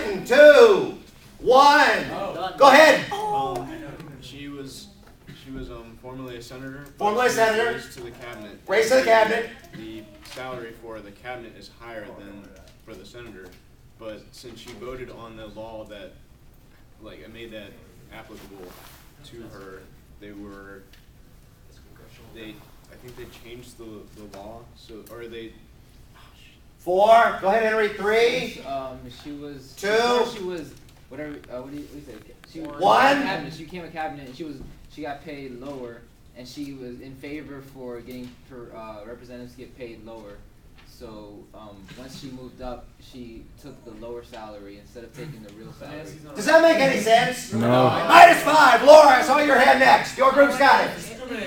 Clinton. 2, 1. Go ahead. She was formerly a senator. Formerly a senator. Raised to the cabinet. Raised to the cabinet. The salary for the cabinet is higher than for the senator, but since she voted on the law that, like, it made that applicable to her, I think they changed the law. So, or they. 4. Go ahead, Henry. 3. She was 2. She was whatever. What do you say? She was 1. Cabinet. She became a cabinet, and she got paid lower, and she was in favor for getting representatives to get paid lower. So once she moved up, she took the lower salary instead of taking the real salary. Does that make any sense? No. -5. Laura, I saw your hand next. Your group's got it.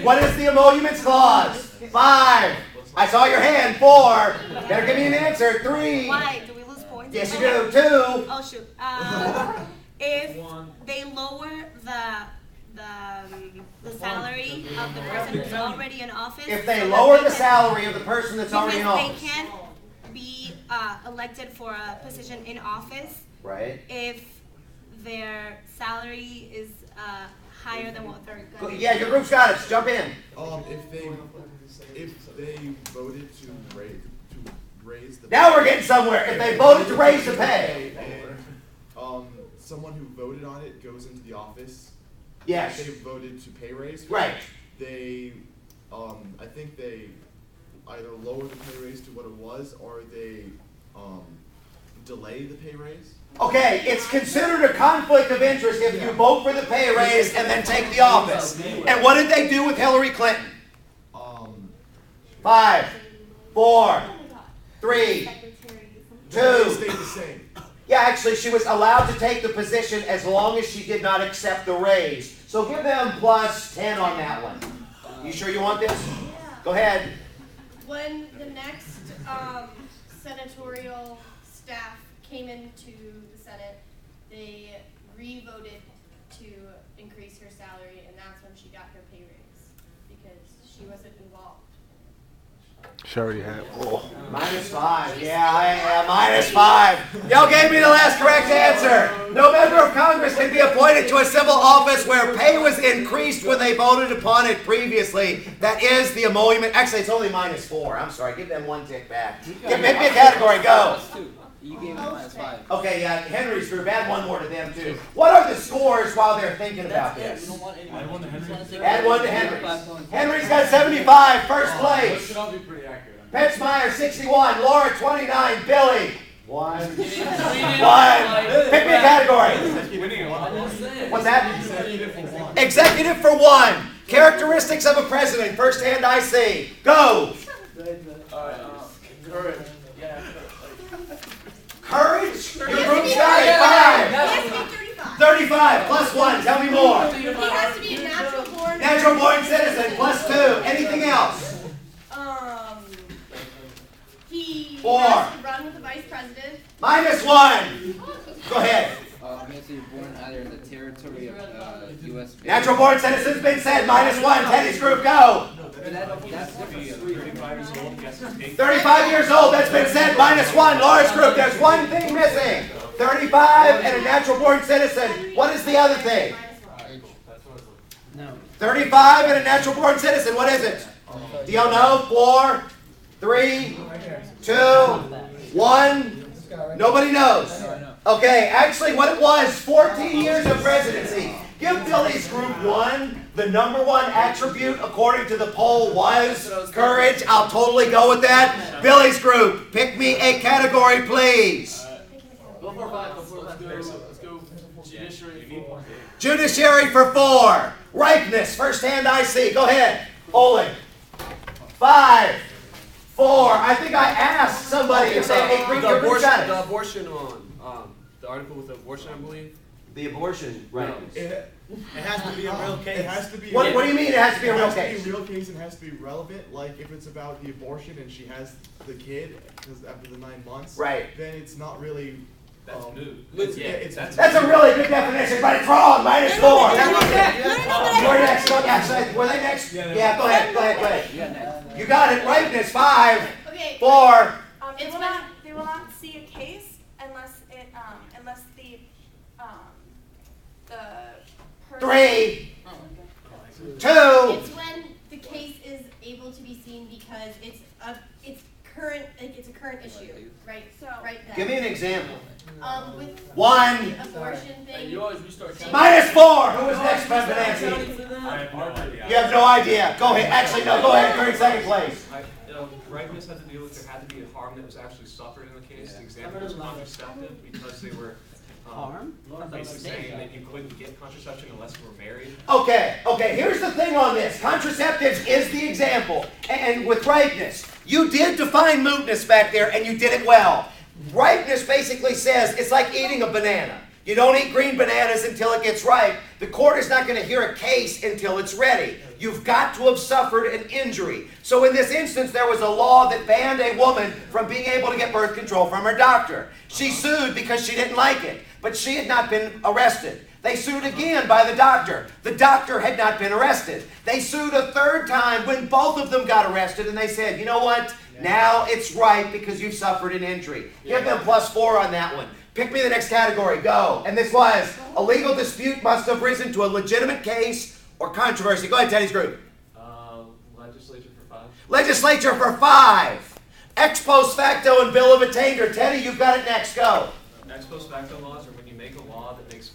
What is the emoluments clause? 5. I saw your hand. 4. Better give me an answer. 3. Why? Do we lose points? Yes, you do. 2. Oh, shoot. If they lower the salary of the person who's already in office. If they lower the salary of the person that's already in office. Because they can't be elected for a position in office. Right. If their salary is higher than what they're going to. Yeah, your group's got it. Jump in. If they voted to raise the. Now we're getting somewhere. If they voted to raise the pay. And someone who voted on it goes into the office. Yes. If they voted to pay raise. Right. They, I think they either lower the pay raise to what it was, or they delay the pay raise. Okay, it's considered a conflict of interest if you vote for the pay raise and then take the office. And what did they do with Hillary Clinton? 5, 4, 3, 2. They stayed the same. Yeah, actually, she was allowed to take the position as long as she did not accept the raise. So give them plus 10 on that one. You sure you want this? Yeah. Go ahead. When the next senatorial staff came into the Senate, they re-voted to increase her salary, and that's when she got her pay raise, because she wasn't involved. She already had. Oh. -5. Yeah, -5. Y'all gave me the last correct answer. No member of Congress can be appointed to a civil office where pay was increased when they voted upon it previously. That is the emolument. Actually, it's only -4. I'm sorry. Give them 1 tick back. Give me a category. Go. You gave me -5. Okay, yeah, Henry's group. Add 1 more to them, too. What are the scores while they're thinking about this? Add 1 to Henry. Add 1 to Henry. Henry's got 75, first place. That should all be pretty accurate. Petzmeyer, 61. Laura, 29. Billy, 1. 1. Pick me a category. What's that? Executive for 1. Characteristics of a president. First hand I see. Go. Courage. Courage? Your group's got it. 5. He has to be 35. 35 plus 1. Tell me more. He has to be a natural born. Natural born citizen plus 2. Anything else? He 4. has to run with the vice president. -1. Go ahead. I'm going to say you're born either in the territory of U.S. Natural born citizen's been said. -1. Teddy's group, go. That's different. 35 years old, that's been said. -1. Laura's group, there's one thing missing. 35 and a natural born citizen. What is the other thing? No. 35 and a natural born citizen. What is it? Do y'all know? 4, 3, 2, 1. Nobody knows. Okay, actually what it was, 14 years of presidency. Give Billy's group 1. The number 1 attribute according to the poll was courage. I'll totally go with that. Billy's group, pick me a category, please. Go for 5. Let's go judiciary. Judiciary for 4. Ripeness, first hand I see. Go ahead. Oleg. 5, 4. I think I asked somebody if they agreed to the abortion one. The article with the abortion, I believe. The abortion, right. It has to be a real case. It has to be. What do you mean it has to be a real case? It has to be a real case and has to be relevant. Like if it's about the abortion and she has the kid because after the 9 months, right? Then it's not really. That's new. That's a really good definition, but it's wrong. -4. You're next. Go next. Were they next? Yeah. Go ahead. You got it. Ripeness 5, 4. They will not see a case unless the person. 3, 2. It's when the case is able to be seen because it's a current issue, right? So right then. Give me an example. With 1. the abortion thing. You always restart. -4. Who was next, Nancy? I have no idea. You have no idea. Go ahead. Actually, no. Go ahead. You're in second place. Ripeness had to deal with there had to be a harm that was actually suffered in the case. The example was contraceptive because they were basically saying that you couldn't get contraception unless you were married. Okay. Here's the thing on this. Contraceptives is the example. And with ripeness, you did define mootness back there, and you did it well. Ripeness basically says it's like eating a banana. You don't eat green bananas until it gets ripe. The court is not going to hear a case until it's ready. You've got to have suffered an injury. So in this instance, there was a law that banned a woman from being able to get birth control from her doctor. She sued because she didn't like it, but she had not been arrested. They sued again by the doctor. The doctor had not been arrested. They sued a third time when both of them got arrested, and they said, you know what? Now it's right because you've suffered an injury. Give them +4 on that one. Pick me the next category. Go. And this was a legal dispute must have risen to a legitimate case or controversy. Go ahead, Teddy's group. Legislature for 5. Legislature for 5. Ex post facto and bill of attainder. Teddy, you've got it next. Go. Ex post facto laws are when you make a law that makes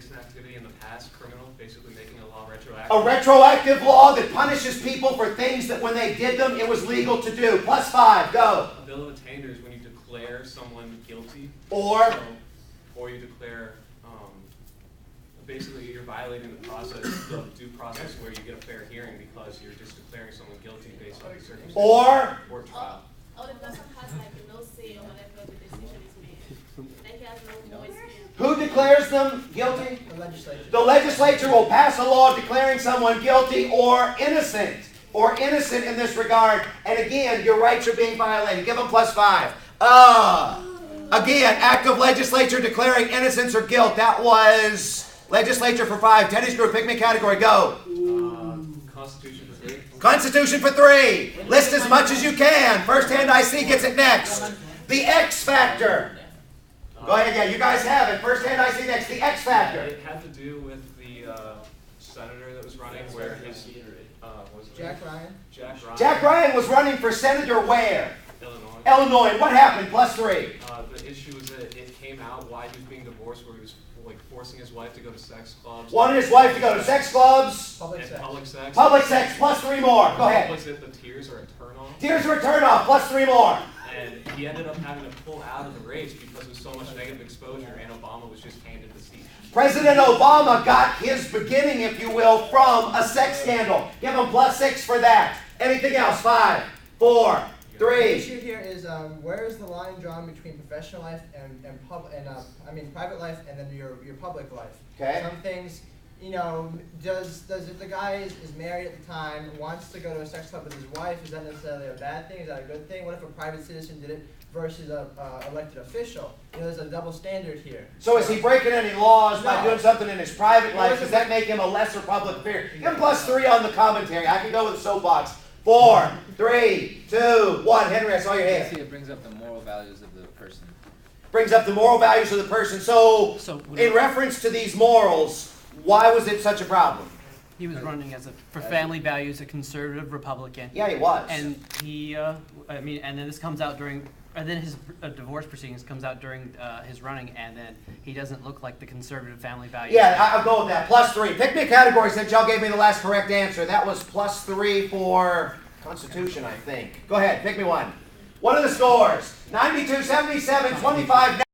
an activity in the past criminal, basically making a law retroactive. A retroactive law that punishes people for things that when they did them, it was legal to do. +5. Go. A bill of attainder is when you declare someone guilty. Or you declare, basically you're violating the process, the due process where you get a fair hearing because you're just declaring someone guilty based on the circumstances. Or trial. The person has no say on whatever the decision is made. Like he has no voice. who declares them guilty? The legislature. The legislature will pass a law declaring someone guilty or innocent. Or innocent in this regard. And again, your rights are being violated. Give them +5. Again, act of legislature declaring innocence or guilt. That was legislature for 5. Teddy's group, pick me a category. Go. Constitution for 3. Constitution for 3. List as much as you can. First hand I see gets it next. The X factor. Go ahead, yeah, you guys have it. First hand I see next. The X factor. It had to do with the senator that was running where his, Jack Ryan. Jack Ryan was running for senator where? Illinois. Illinois. What happened? +3. The issue was that it came out why he was being divorced, where he was forcing his wife to go to sex clubs. Wanted his wife to go to sex clubs. Public sex. Public sex. +3 more. Go ahead. Was it the tears are a turn on? Tears are a turn off. +3 more. And he ended up having to pull out of the race because of so much negative exposure, and Obama was just handed the seat. President Obama got his beginning, if you will, from a sex scandal. Give him +6 for that. Anything else? 5, 4, The 3. issue here is where is the line drawn between professional life and private life and then your public life. Okay. Some things, does if the guy is married at the time, wants to go to a sex club with his wife, is that necessarily a bad thing? Is that a good thing? What if a private citizen did it versus a elected official? There's a double standard here. So is he breaking any laws by No. doing something in his private life? Does that make him a lesser public figure? Give him +3 on the commentary. I can go with soapbox. 4, 3, 2, 1. Henry, I saw your hand. See, it brings up the moral values of the person. Brings up the moral values of the person. So in reference to these morals, why was it such a problem? He was running for family values, a conservative Republican. Yeah, he was. And he, and then this comes out and then his divorce proceedings comes out during his running, and then he doesn't look like the conservative family values. Yeah, I'll go with that. +3. Pick me a category since y'all gave me the last correct answer. That was +3 for Constitution, I think. Go ahead, pick me one. What are the scores? 92, 77, 25.